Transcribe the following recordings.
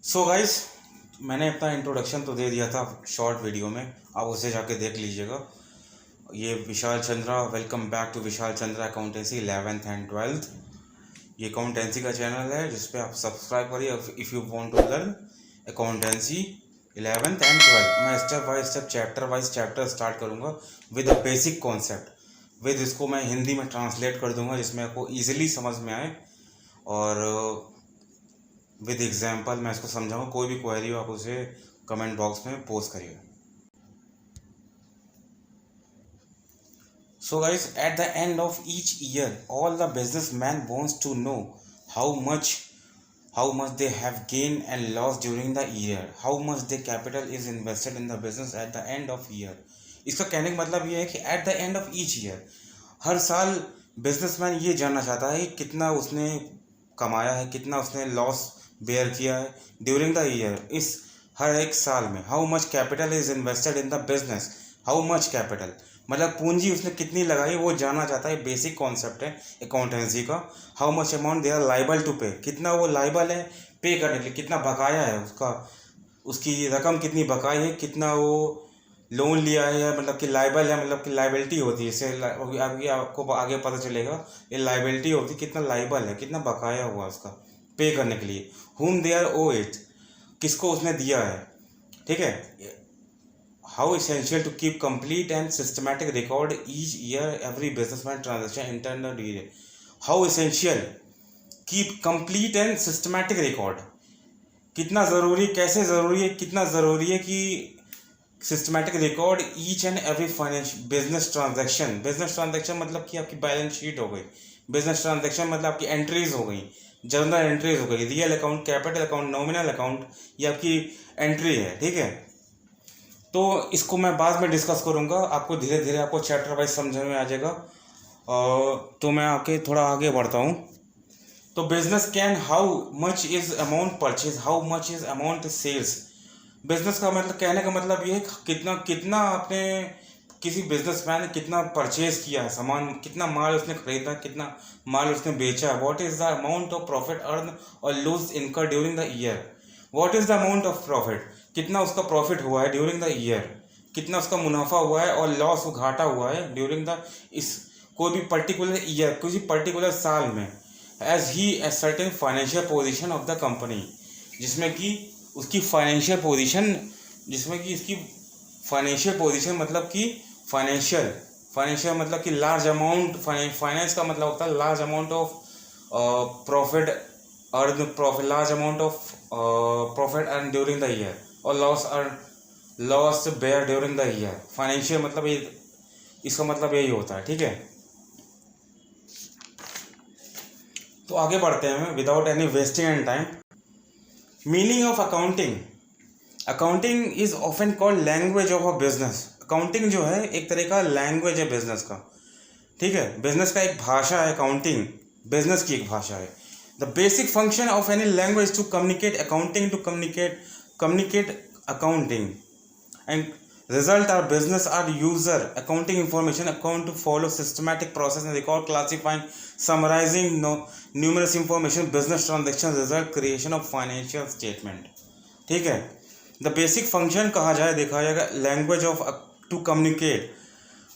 So guys, मैंने अपना introduction तो दे दिया था शॉर्ट वीडियो में। आप उसे जाके देख लीजिएगा। ये Vishal Chandra, welcome back to Vishal Chandra accountancy 11th and 12th। ये अकाउंटेंसी का चैनल है जिस पे आप सब्सक्राइब करिए if you want to learn accountancy 11th and 12th। मैं step by step, chapter wise chapter start करूँगा with a basic concept. With इसको मैं हिंदी में ट्रांसलेट कर दूँगा जिसमें आपको ईजिली समझ में आए, और विद एग्जाम्पल मैं इसको समझाऊँ। कोई भी क्वेरी हो आप उसे कमेंट बॉक्स में पोस्ट करिएगा। So guys, at the end of each year, all the businessman wants to know how much how much they have gained and lost during the year, how much their capital is invested in the business at the end of year। इसका कहने का मतलब ये है कि at the end of each year, हर साल businessman ये जानना चाहता है कि कितना उसने कमाया है, कितना उसने लॉस बेयर किया है ड्यूरिंग द ईयर, इस हर एक साल में। How much capital is invested in the business, how much capital मतलब पूंजी उसने कितनी लगाई वो जानना चाहता है। बेसिक कॉन्सेप्ट है अकाउंटेंसी का। How much amount they are liable to pay, कितना वो लाइबल है पे करने के लिए, कितना बकाया है उसका, उसकी रकम कितनी बकाई है, कितना वो लोन लिया है, मतलब कि लाइबल है, मतलब कि लाइबिलिटी होती है। इससे अभी आपको आगे पता चलेगा ये लाइबिलिटी होती है, कितना लाइबल है, कितना बकाया हुआ उसका पे करने के लिए। whom they are owe it, किसको उसने दिया है, ठीक है। How essential to keep complete and systematic record each year every businessman transaction internal year। How essential keep complete and systematic record, कितना ज़रूरी, कैसे ज़रूरी है, कितना ज़रूरी है कि systematic record each and every finance business transaction. Business transaction मतलब कि आपकी बैलेंस शीट हो गई, बिजनेस ट्रांजैक्शन मतलब आपकी एंट्रीज हो गई, जर्नल एंट्रीज हो गई, real account, capital account, nominal account, ये आपकी एंट्री है, ठीक है। तो इसको मैं बाद में डिस्कस करूँगा, आपको धीरे धीरे आपको चैप्टर वाइज समझ में आ जाएगा। तो मैं आके थोड़ा आगे बढ़ता हूँ। तो business can, how much is amount purchase, how much is amount sales. Business का मतलब, कहने का मतलब ये है कितना कितना आपने किसी बिजनेसमैन ने कितना परचेज किया है सामान, कितना माल उसने खरीदा, कितना माल उसने बेचा। What is the amount of profit earn और लूज इनकर during the year. What is the amount of profit, कितना उसका प्रॉफिट हुआ है ड्यूरिंग द ईयर, कितना उसका मुनाफा हुआ है और लॉस घाटा हुआ है ड्यूरिंग द इस कोई भी पर्टिकुलर ईयर, किसी पर्टिकुलर साल में। एज ही ascertain financial position of the company, जिसमें कि उसकी फाइनेंशियल पोजीशन, जिसमें कि इसकी फाइनेंशियल पोजीशन मतलब कि फाइनेंशियल मतलब कि लार्ज अमाउंट, फाइनेंस का मतलब होता है large amount of profit earn, profit large amount of profit earn during the year और loss bear during the year. Financial मतलब ये, इसका मतलब यही होता है, ठीक है। तो आगे बढ़ते हैं without any wasting and time. Meaning of accounting. Accounting is often called language of a business. Accounting जो है एक तरह का लैंग्वेज है बिजनेस का, ठीक है। बिजनेस का एक भाषा है अकाउंटिंग, बिजनेस की एक भाषा है। The basic function of any language to communicate accounting, to communicate accounting and result are business are user accounting information account to follow systematic process and record classifying summarizing numerous information business transaction result creation of financial statement, ठीक है। The basic function कहा जाए, देखा जाएगा language of to communicate,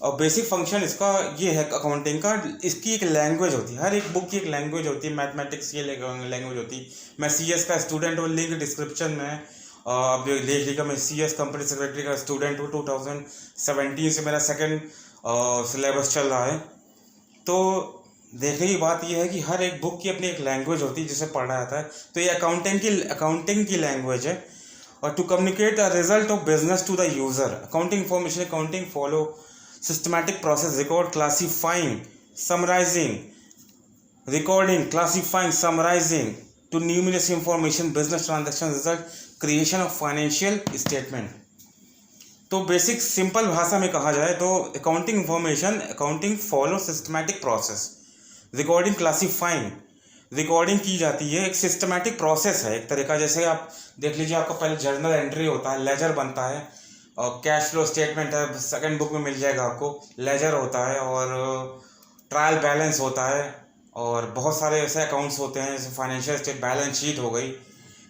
और basic function इसका ये है अकाउंटिंग का। इसकी एक लैंग्वेज होती है, हर एक बुक की एक लैंग्वेज होती है। मैथमेटिक्स की लैंग्वेज होती है। मैं सीएस का स्टूडेंट हूँ, लिंक डिस्क्रिप्शन में अब देख लीजिएगा। मैं सीएस कंपनी सेक्रेटरी का स्टूडेंट हूँ, 2017 से मेरा सेकंड सिलेबस चल रहा है। तो देखने की बात यह है कि हर एक बुक की अपनी एक लैंग्वेज होती है जिसे पढ़ा जाता है। तो ये अकाउंटिंग की लैंग्वेज है। और to communicate the result of business to the user, accounting information, accounting follow systematic process, record classifying summarizing, recording, classifying, summarizing to numerous information, business transaction result, creation of financial statement। तो basic simple भाषा में कहा जाए तो accounting information, accounting follow systematic process, recording, classifying, recording की जाती है। एक सिस्टमैटिक प्रोसेस है एक तरह का। जैसे आप देख लीजिए, आपका पहले जर्नल एंट्री होता है, लेजर बनता है, और कैश फ्लो स्टेटमेंट है, सेकंड बुक में मिल जाएगा आपको। लेजर होता है और ट्रायल बैलेंस होता है, और बहुत सारे ऐसे अकाउंट्स होते हैं जैसे फाइनेंशियल स्टेट, बैलेंस शीट हो गई,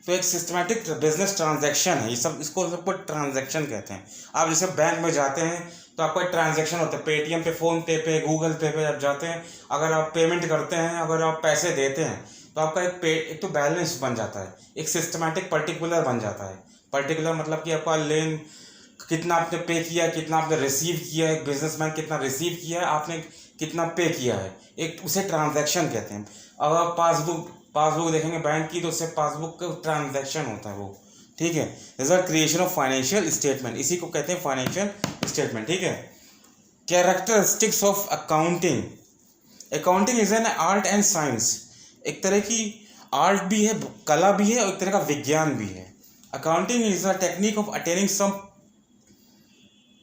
तो एक सिस्टमेटिक बिजनेस ट्रांजैक्शन है ये सब, इसको सबको ट्रांजैक्शन कहते हैं। आप जैसे बैंक में जाते हैं तो आपका ट्रांजैक्शन होता है, पेटीएम पे, फ़ोन पे पे, गूगल पे पे आप जाते हैं, अगर आप पेमेंट करते हैं, अगर आप पैसे देते हैं तो आपका एक तो बैलेंस बन जाता है, एक सिस्टमेटिक पर्टिकुलर बन जाता है। पर्टिकुलर मतलब कि आपका लेन कितना आपने पे किया, कितना आपने रिसीव किया है, बिजनेसमैन कितना रिसीव किया है, आपने कितना पे किया है, एक उसे ट्रांजैक्शन कहते हैं। अब आप पासबुक देखेंगे बैंक की तो उससे पासबुक का ट्रांजैक्शन होता है वो, ठीक है। Result creation of financial statement, इसी को कहते हैं फाइनेंशियल स्टेटमेंट, ठीक है। Characteristics of accounting, accounting is an art and science, एक तरह की आर्ट भी है, कला भी है, और एक तरह का विज्ञान भी है। Accounting is a technique of attaining some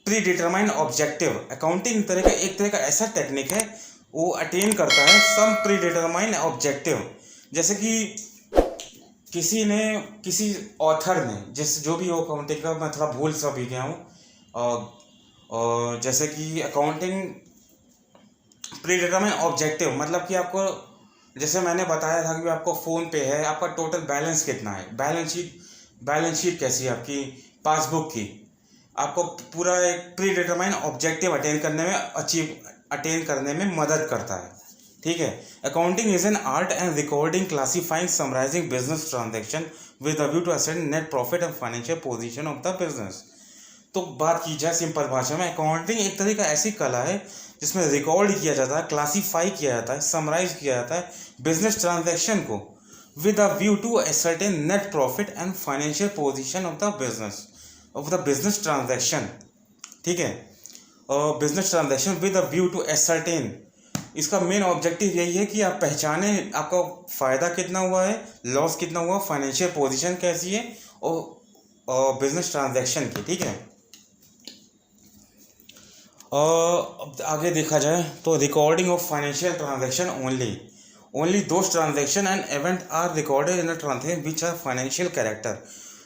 predetermined objective, accounting एक तरह का ऐसा टेक्निक है वो अटेन करता है सम प्री डिटरमाइंड ऑब्जेक्टिव। जैसे कि किसी ऑथर ने, जो भी हो अकाउंटिंग का, मैं थोड़ा भूल सा भी गया हूँ, और जैसे कि अकाउंटिंग प्री डिटरमाइंड ऑब्जेक्टिव मतलब कि आपको, जैसे मैंने बताया था कि आपको फ़ोन पे है, आपका टोटल बैलेंस कितना है, बैलेंस शीट कैसी है आपकी पासबुक की, आपको पूरा एक प्री डिटरमाइन ऑब्जेक्टिव अटेन करने में मदद करता है, ठीक है। Accounting is an art and recording, classifying, summarizing business transaction with a view to ascend net profit and financial position of the business. तो बात की जाए सिंपल भाषा में, अकाउंटिंग एक तरह का ऐसी कला है जिसमें रिकॉर्ड किया जाता है, क्लासीफाई किया जाता है, समराइज किया जाता है बिजनेस ट्रांजैक्शन को with a view to ascertain net profit and financial position of the business transaction, ठीक है। और business transaction with a view to ascertain, इसका मेन ऑब्जेक्टिव यही है कि आप पहचाने आपका फ़ायदा कितना हुआ है, लॉस कितना हुआ, फाइनेंशियल पोजीशन कैसी है, और बिजनेस ट्रांजैक्शन की, ठीक है। अब आगे देखा जाए तो recording of financial transaction only those transaction and event are recorded in a transaction which are financial character.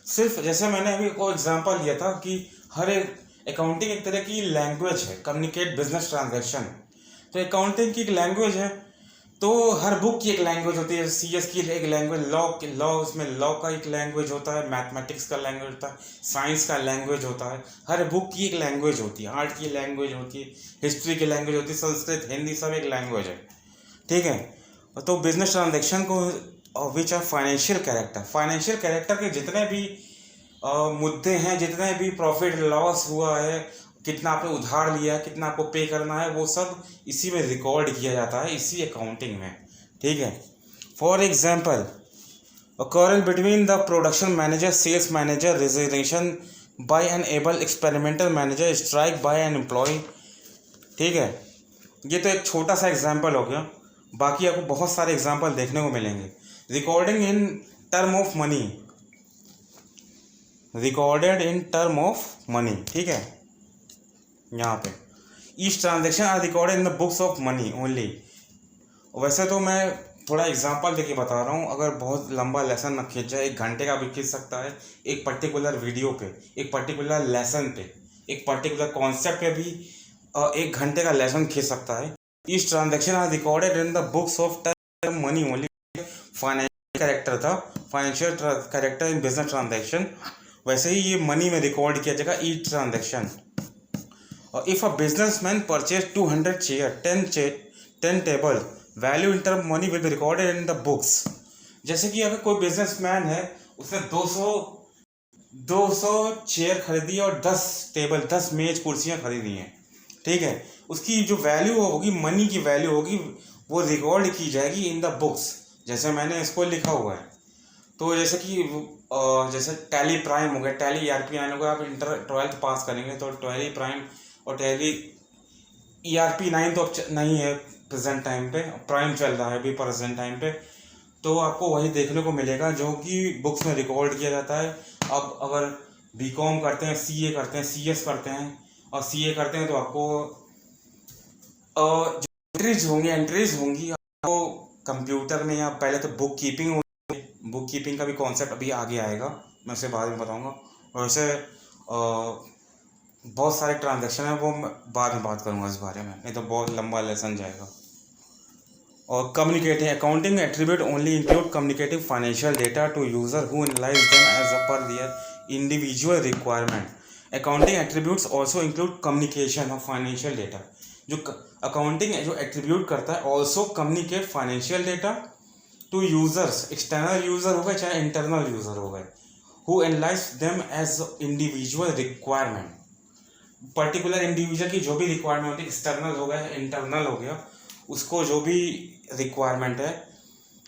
सिर्फ जैसे मैंने अभी को एग्जांपल लिया था कि हर एक अकाउंटिंग एक तरह की लैंग्वेज है, कम्युनिकेट बिजनेस ट्रांजैक्शन, तो अकाउंटिंग की एक लैंग्वेज है। तो हर बुक की एक लैंग्वेज होती है, सीएस की एक लैंग्वेज, लॉ उसमें लॉ का एक लैंग्वेज होता है, मैथमेटिक्स का लैंग्वेज होता है, साइंस का लैंग्वेज होता है, हर बुक की एक लैंग्वेज होती है, आर्ट की लैंग्वेज होती है, हिस्ट्री की लैंग्वेज होती है, संस्कृत, हिंदी, सब एक लैंग्वेज है, ठीक है। तो बिजनेस ट्रांजेक्शन को विच आर फाइनेंशियल कैरेक्टर के जितने भी मुद्दे हैं, जितने भी प्रॉफिट लॉस हुआ है, कितना आपने उधार लिया है, कितना आपको पे करना है, वो सब इसी में रिकॉर्ड किया जाता है, इसी अकाउंटिंग में, ठीक है। For example, a quarrel between the production manager, sales manager, resignation by an able experimental manager, strike by an employee, ठीक है। ये तो एक छोटा सा एग्जाम्पल हो गया, बाकी आपको बहुत सारे एग्जाम्पल देखने को मिलेंगे। Recording in term of money, recorded in term of money, ठीक है। यहाँ पे each transaction are recorded in the books of money only. वैसे तो मैं थोड़ा एग्जांपल देके बता रहा हूँ, अगर बहुत लंबा लेसन न खींच जाए, 1 घंटे का भी खींच सकता है, एक पर्टिकुलर वीडियो पे, एक पर्टिकुलर लेसन पे, एक पर्टिकुलर कॉन्सेप्ट पे भी 1 घंटे का लेसन खींच सकता है। Each transaction are recorded in the books of term money only. Financial character था, financial character in business transaction, वैसे ही ये मनी में रिकॉर्ड किया जाएगा each transaction. If a businessman purchased 200 chair, 10 table, value in term money will be recorded in the books। जैसे कि अगर कोई बिजनेसमैन है, उसने 200 चेयर खरीदी और 10 टेबल, 10 मेज कुर्सियां खरीदी हैं, ठीक है। उसकी जो वैल्यू होगी, मनी की वैल्यू होगी, वो रिकॉर्ड की जाएगी इन द बुक्स, जैसे मैंने इसको लिखा हुआ है। तो जैसे कि जैसे टैली प्राइम हो गया, टैली ERP आने को, आप इंटर 12th पास करेंगे तो टैली प्राइम और टैली ERP 9 तो नहीं है प्रेजेंट टाइम पे, प्राइम चल रहा है अभी प्रेजेंट टाइम पे, तो आपको वही देखने को मिलेगा जो कि बुक्स में रिकॉर्ड किया जाता है। अब अगर BCom करते हैं, CA करते हैं, CS करते हैं और CA करते हैं, तो आपको जो एंट्रीज होंगी आपको कंप्यूटर में, या पहले तो बुक कीपिंग का भी कॉन्सेप्ट अभी आगे आएगा, मैं उसे बाद में बताऊंगा। और वैसे बहुत सारे ट्रांजैक्शन है, वो मैं बाद में बात करूंगा इस बारे में, नहीं तो बहुत लंबा लेसन जाएगा। और communicating accounting attribute only include communicating financial data to user who analyse them as a per their individual requirement. Accounting attributes also include communication of financial data. जो अकाउंटिंग जो एट्रीब्यूट करता है also communicate financial data to users, external user हो गए चाहे internal user हो गए, who analyse them as individual requirement. Particular individual की जो भी रिक्वायरमेंट होती है, एक्सटर्नल हो गया इंटरनल हो गया, उसको जो भी रिक्वायरमेंट है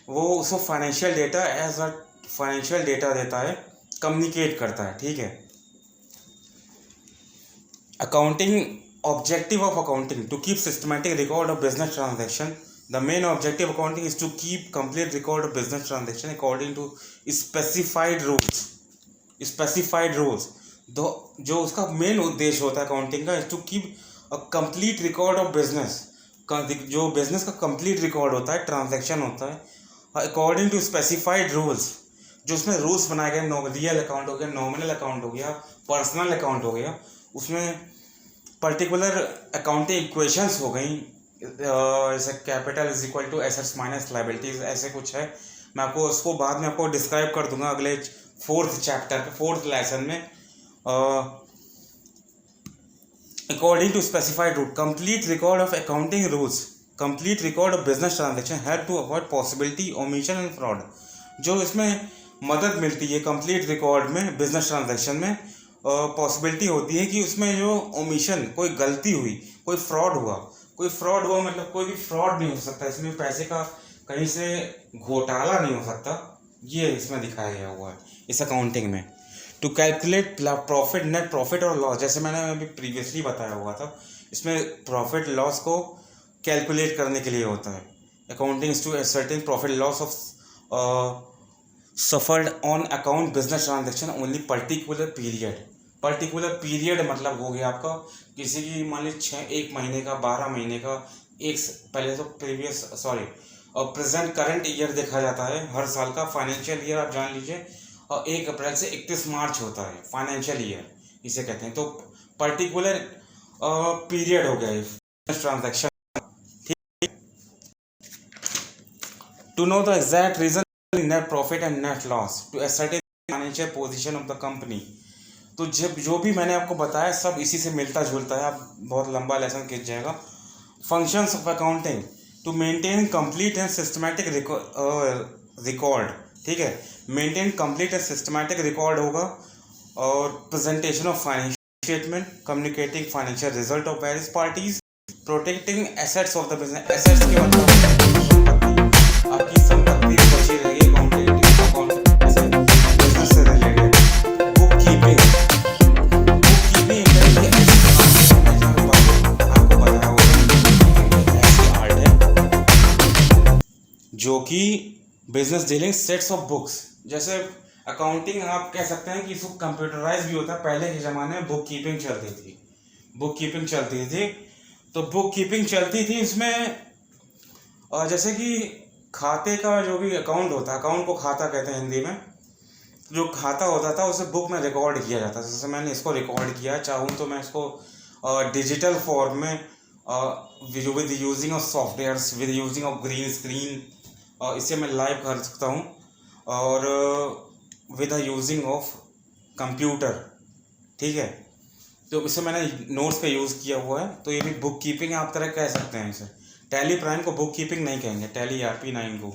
वो उसको financial data as a financial data देता है, कम्युनिकेट करता है। ठीक है। Accounting objective of accounting to keep systematic record of business transaction. The main objective of accounting is to keep complete record of business transaction according to specified rules. Specified rules जो उसका main उद्देश्य होता है accounting का, is to keep a complete record of business. जो business का complete record होता है, ट्रांजैक्शन होता है अकॉर्डिंग टू स्पेसिफाइड रूल्स। जो उसमें रूल्स बनाए गए, रियल अकाउंट हो गया, नॉमिनल अकाउंट हो गया, पर्सनल अकाउंट हो गया, उसमें पर्टिकुलर अकाउंटिंग इक्वेशंस हो गई, जैसे capital is equal to assets minus liabilities, ऐसे कुछ है। मैं आपको उसको बाद में आपको डिस्क्राइब कर दूंगा अगले 4th चैप्टर 4th लेसन में। According to specified rule, complete record of accounting rules, complete record of business transaction help to avoid possibility, omission and fraud। जो इसमें मदद मिलती है कंप्लीट रिकॉर्ड में, बिजनेस ट्रांजैक्शन में पॉसिबिलिटी होती है कि उसमें जो ओमिशन, कोई गलती हुई, कोई फ्रॉड हुआ मतलब कोई भी फ्रॉड नहीं हो सकता, इसमें पैसे का कहीं से घोटाला नहीं हो सकता, ये इसमें दिखाया गया हुआ है इस अकाउंटिंग में। To calculate profit, net profit और लॉस, जैसे मैंने अभी प्रीवियसली बताया हुआ था, इसमें प्रॉफिट लॉस को कैलकुलेट करने के लिए होता है। Accounting is to certain profit loss of suffered on account business transaction only particular period मतलब हो गया आपका किसी की मान लीजिए 1 महीने का, 12 महीने का, पहले तो और प्रेजेंट करंट ईयर देखा जाता है हर साल का। फाइनेंशियल ईयर आप जान लीजिए, और 1 अप्रैल से 31 मार्च होता है फाइनेंशियल ईयर, इसे कहते हैं। तो पर्टिकुलर पीरियड हो गया transaction. To know the exact reason net profit and net loss to ascertain financial position of the company. तो जब जो भी मैंने आपको बताया सब इसी से मिलता जुलता है, आप बहुत लंबा लेसन खींच जाएगा। Functions of accounting to maintain complete and systematic record. ठीक है, maintain complete and systematic record होगा, और presentation of financial statement, communicating financial result of various parties, protecting assets of the business. Assets के मतलब आपकी संपत्ति बची रहेगी बिजनेस से रिलेटेड। बुक कीपिंग आपको बताया होगा ऐसी आर्ट है जो कि business dealing sets of books. जैसे अकाउंटिंग आप कह सकते हैं कि इसको कंप्यूटराइज भी होता है। पहले के ज़माने में बुक कीपिंग चलती थी। तो बुक कीपिंग चलती थी, इसमें जैसे कि खाते का जो भी अकाउंट होता है, अकाउंट को खाता कहते हैं हिंदी में। जो खाता होता था उसे बुक में रिकॉर्ड किया जाता था। जैसे मैंने इसको रिकॉर्ड किया, चाहूँ तो मैं इसको डिजिटल फॉर्म में with using of softwares, with using of green screen, इसे मैं लाइव कर सकता हूँ, और विद यूजिंग ऑफ कंप्यूटर। ठीक है, तो इसे मैंने नोट्स पे यूज़ किया हुआ है। तो ये भी बुक कीपिंग आप तरह कह सकते हैं इसे। टैली प्राइम को बुक कीपिंग नहीं कहेंगे, टैली ERP 9 को।